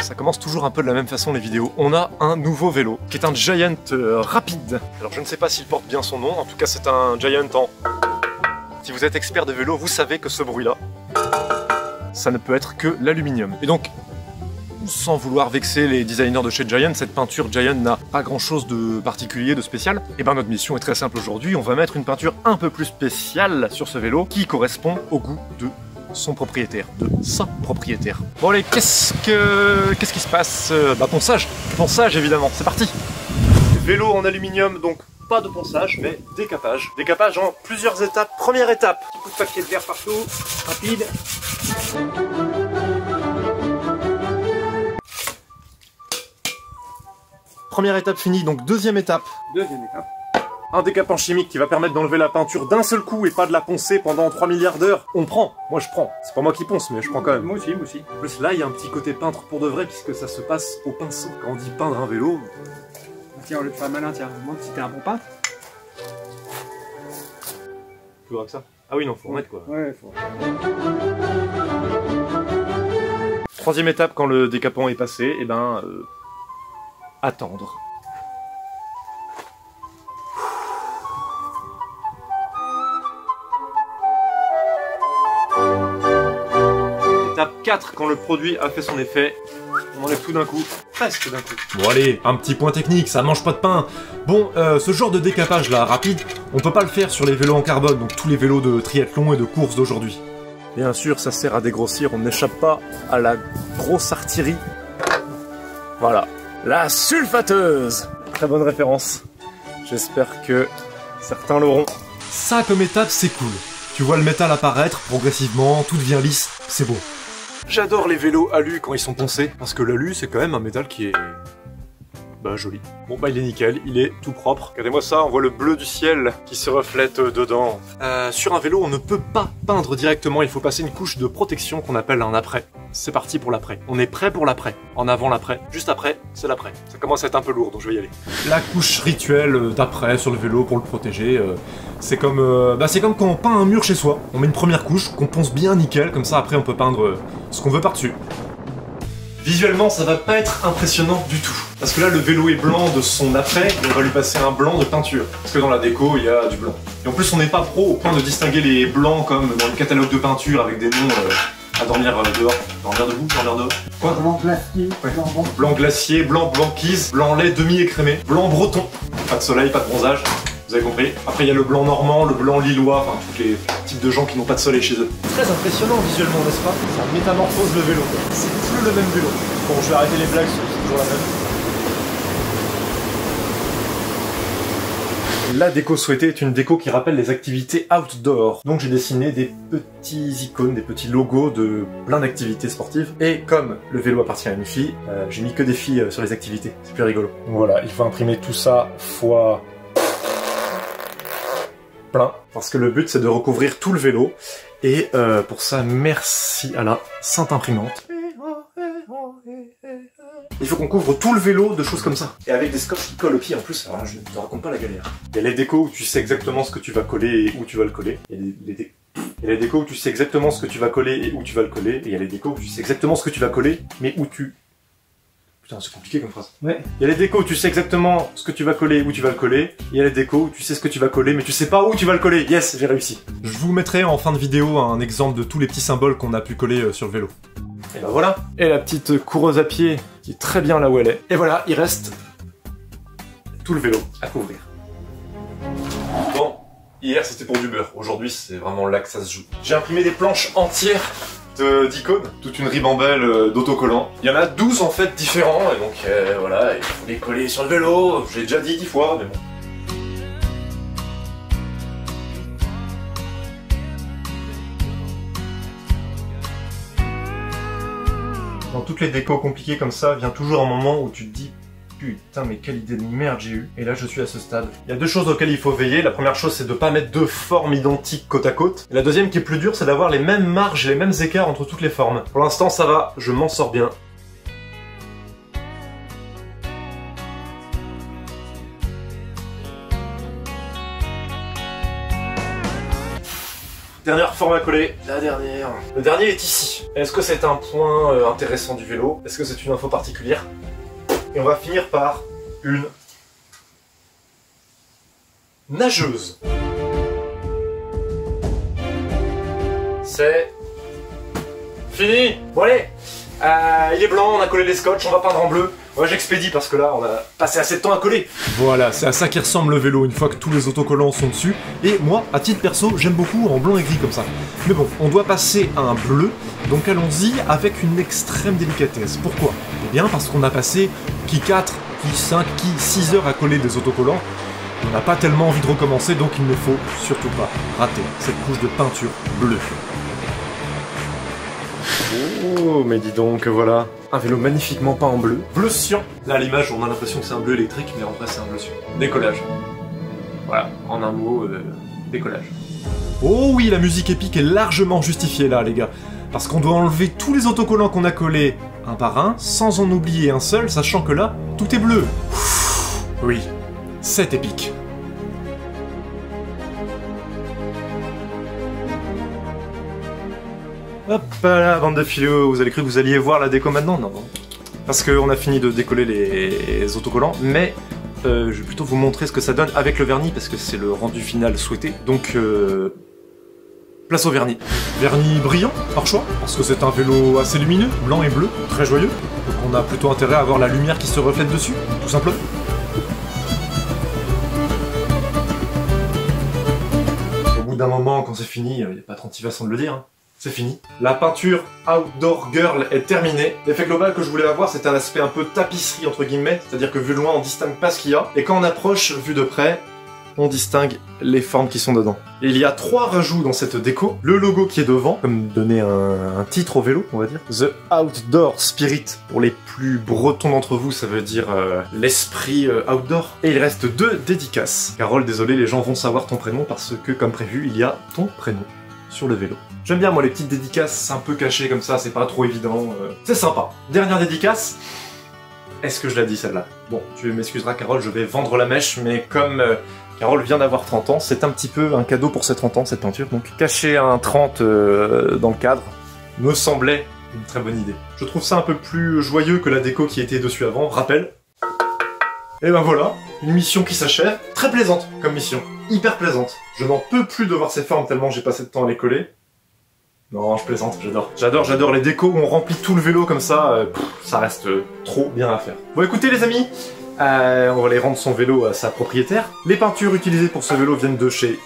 Ça commence toujours un peu de la même façon les vidéos. On a un nouveau vélo, qui est un Giant rapide. Alors je ne sais pas s'il porte bien son nom, en tout cas c'est un Giant en... Si vous êtes expert de vélo, vous savez que ce bruit-là, ça ne peut être que l'aluminium. Et donc, sans vouloir vexer les designers de chez Giant, cette peinture Giant n'a pas grand chose de particulier, de spécial. Et ben notre mission est très simple aujourd'hui, on va mettre une peinture un peu plus spéciale sur ce vélo qui correspond au goût de son propriétaire, de sa propriétaire. Bon allez, qu'est-ce qui se passe? Bah ponçage évidemment, c'est parti. Vélo en aluminium, donc pas de ponçage, mais décapage. Décapage en plusieurs étapes. Première étape, petit coup de papier de verre partout, rapide. Première étape finie, donc deuxième étape. Deuxième étape. Un décapant chimique qui va permettre d'enlever la peinture d'un seul coup et pas de la poncer pendant 3 milliards d'heures. On prend, moi je prends. C'est pas moi qui ponce, mais je prends quand même. Moi aussi, moi aussi. En plus là, il y a un petit côté peintre pour de vrai, puisque ça se passe au pinceau. Quand on dit peindre un vélo... Tiens, au lieu de faire malin, tiens, moi si t'es un bon peintre. Plus grave que ça. Ah oui, non, faut remettre quoi. Ouais, faut. Troisième étape, quand le décapant est passé, et ben... attendre. Étape 4, quand le produit a fait son effet, on enlève tout d'un coup, presque d'un coup. Bon allez, un petit point technique, ça mange pas de pain. Bon, ce genre de décapage là, rapide, on peut pas le faire sur les vélos en carbone, donc tous les vélos de triathlon et de course d'aujourd'hui. Bien sûr, ça sert à dégrossir, on n'échappe pas à la grosse artillerie. Voilà. La sulfateuse! Très bonne référence. J'espère que certains l'auront. Ça comme étape, c'est cool. Tu vois le métal apparaître progressivement, tout devient lisse, c'est beau. J'adore les vélos alu quand ils sont poncés, parce que l'alu c'est quand même un métal qui est... bah joli. Bon bah il est nickel, il est tout propre. Regardez-moi ça, on voit le bleu du ciel qui se reflète dedans. Sur un vélo, on ne peut pas peindre directement, il faut passer une couche de protection qu'on appelle un après. C'est parti pour l'après. On est prêt pour l'après. En avant l'après. Juste après, c'est l'après. Ça commence à être un peu lourd, donc je vais y aller. La couche rituelle d'après sur le vélo pour le protéger, c'est comme quand on peint un mur chez soi. On met une première couche qu'on ponce bien nickel, comme ça après on peut peindre ce qu'on veut par-dessus. Visuellement, ça va pas être impressionnant du tout. Parce que là, le vélo est blanc de son après, et on va lui passer un blanc de peinture. Parce que dans la déco, il y a du blanc. Et en plus, on n'est pas pro au point de distinguer les blancs comme dans le catalogue de peinture avec des noms à dormir dehors. Dormir debout, dormir dehors. Quoi? Blanc glacier, ouais. Blanc glacier, blanc banquise, blanc lait demi-écrémé, blanc breton. Pas de soleil, pas de bronzage. Vous avez compris? Après, il y a le blanc normand, le blanc lillois, enfin, tous les types de gens qui n'ont pas de soleil chez eux. Très impressionnant visuellement, n'est-ce pas? Ça métamorphose le vélo. C'est plus le même vélo. Bon, je vais arrêter les blagues, c'est toujours la même. La déco souhaitée est une déco qui rappelle les activités outdoor. Donc j'ai dessiné des petits icônes, des petits logos de plein d'activités sportives. Et comme le vélo appartient à une fille, j'ai mis que des filles sur les activités. C'est plus rigolo. Donc voilà, il faut imprimer tout ça fois... plein. Parce que le but c'est de recouvrir tout le vélo. Et pour ça, merci à la sainte imprimante. Il faut qu'on couvre tout le vélo de choses comme ça. Et avec des scotch qui collent au pied en plus, alors je ne te raconte pas la galère. Il y a les décos où tu sais exactement ce que tu vas coller et où tu vas le coller. Il y a les décos où tu sais exactement ce que tu vas coller et où tu vas le coller. Et il y a les décos où tu sais exactement ce que tu vas coller, mais où tu... Putain, c'est compliqué comme phrase. Ouais. Il y a les décos où tu sais exactement ce que tu vas coller et où tu vas le coller. Il y a les décos où tu sais ce que tu vas coller, mais tu sais pas où tu vas le coller. Yes, j'ai réussi. Je vous mettrai en fin de vidéo un exemple de tous les petits symboles qu'on a pu coller sur le vélo. Et ben voilà. Et la petite coureuse à pied qui est très bien là où elle est. Et voilà, il reste tout le vélo à couvrir. Bon, hier c'était pour du beurre. Aujourd'hui c'est vraiment là que ça se joue. J'ai imprimé des planches entières d'icônes, toute une ribambelle d'autocollants. Il y en a 12 en fait différents, et donc voilà, il faut les coller sur le vélo. J'ai déjà dit 10 fois, mais bon. Dans toutes les décos compliquées comme ça, vient toujours un moment où tu te dis putain mais quelle idée de merde j'ai eu. Et là je suis à ce stade. Il y a deux choses auxquelles il faut veiller. La première chose c'est de pas mettre deux formes identiques côte à côte. Et la deuxième qui est plus dure c'est d'avoir les mêmes marges et les mêmes écarts entre toutes les formes. Pour l'instant ça va, je m'en sors bien. Dernière forme à coller, la dernière. Le dernier est ici. Est-ce que c'est un point intéressant du vélo? Est-ce que c'est une info particulière? Et on va finir par une nageuse. C'est fini. Bon allez, il est blanc, on a collé les scotch, on va peindre en bleu. Moi j'expédie parce que là on a passé assez de temps à coller. Voilà, c'est à ça qui ressemble le vélo une fois que tous les autocollants sont dessus. Et moi, à titre perso, j'aime beaucoup en blanc et gris comme ça. Mais bon, on doit passer à un bleu, donc allons-y avec une extrême délicatesse. Pourquoi? Eh bien parce qu'on a passé qui 4, qui 5, qui 6 heures à coller des autocollants. On n'a pas tellement envie de recommencer, donc il ne faut surtout pas rater cette couche de peinture bleue. Oh, mais dis donc, voilà, un vélo magnifiquement peint en bleu. Bleu cyan. Là, à l'image, on a l'impression que c'est un bleu électrique, mais en vrai, c'est un bleu cyan. Décollage. Voilà, en un mot, décollage. Oh oui, la musique épique est largement justifiée là, les gars. Parce qu'on doit enlever tous les autocollants qu'on a collés un par un, sans en oublier un seul, sachant que là, tout est bleu. Oui, c'est épique. Hop là, bande de filous, vous avez cru que vous alliez voir la déco maintenant? Non. Parce qu'on a fini de décoller les autocollants, mais je vais plutôt vous montrer ce que ça donne avec le vernis, parce que c'est le rendu final souhaité. Donc, place au vernis. Vernis brillant, par choix, parce que c'est un vélo assez lumineux, blanc et bleu, très joyeux. Donc on a plutôt intérêt à avoir la lumière qui se reflète dessus, tout simplement. Au bout d'un moment, quand c'est fini, il n'y a pas 36 façons de le dire, hein. C'est fini. La peinture Outdoor Girl est terminée. L'effet global que je voulais avoir, c'est un aspect un peu tapisserie, entre guillemets. C'est-à-dire que vu de loin, on distingue pas ce qu'il y a. Et quand on approche, vu de près, on distingue les formes qui sont dedans. Et il y a 3 rajouts dans cette déco. Le logo qui est devant, comme donner un titre au vélo, on va dire. The Outdoor Spirit. Pour les plus bretons d'entre vous, ça veut dire l'esprit outdoor. Et il reste 2 dédicaces. Carole, désolé, les gens vont savoir ton prénom parce que, comme prévu, il y a ton prénom sur le vélo. J'aime bien moi les petites dédicaces un peu cachées comme ça, c'est pas trop évident, c'est sympa. Dernière dédicace, est-ce que je la dis celle-là? Bon, tu m'excuseras Carole, je vais vendre la mèche, mais comme Carole vient d'avoir 30 ans, c'est un petit peu un cadeau pour ses 30 ans cette peinture, donc cacher un 30 dans le cadre me semblait une très bonne idée. Je trouve ça un peu plus joyeux que la déco qui était dessus avant, rappel. Et ben voilà, une mission qui s'achève, très plaisante comme mission, hyper plaisante. Je n'en peux plus de voir ces formes tellement j'ai passé de temps à les coller. Non, je plaisante, j'adore. J'adore les décos où on remplit tout le vélo comme ça, ça reste trop bien à faire. Bon écoutez les amis, on va aller rendre son vélo à sa propriétaire. Les peintures utilisées pour ce vélo viennent de chez...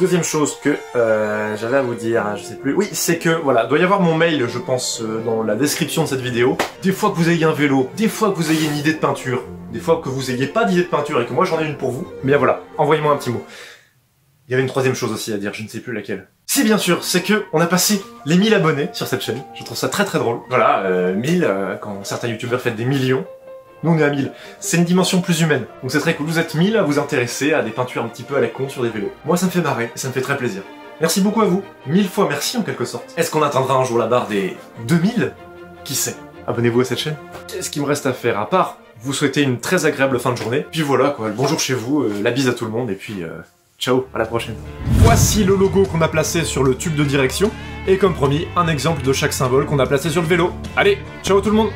Deuxième chose que j'avais à vous dire, je sais plus... Oui, c'est que, voilà, doit y avoir mon mail, je pense, dans la description de cette vidéo. Des fois que vous ayez un vélo, des fois que vous ayez une idée de peinture, des fois que vous ayez pas d'idée de peinture et que moi j'en ai une pour vous, mais voilà, envoyez-moi un petit mot. Il y avait une troisième chose aussi à dire, je ne sais plus laquelle. Si bien sûr, c'est que on a passé les 1000 abonnés sur cette chaîne. Je trouve ça très très drôle. Voilà, 1000, quand certains youtubeurs font des millions, nous on est à 1000. C'est une dimension plus humaine. Donc c'est très cool, vous êtes 1000 à vous intéresser à des peintures un petit peu à la con sur des vélos. Moi ça me fait marrer, et ça me fait très plaisir. Merci beaucoup à vous. 1000 fois merci en quelque sorte. Est-ce qu'on atteindra un jour la barre des 2000? Qui sait? Abonnez-vous à cette chaîne. Qu'est-ce qu'il me reste à faire à part vous souhaiter une très agréable fin de journée. Puis voilà quoi, le bonjour chez vous, la bise à tout le monde et puis... ciao, à la prochaine. Voici le logo qu'on a placé sur le tube de direction, et comme promis, un exemple de chaque symbole qu'on a placé sur le vélo. Allez, ciao tout le monde!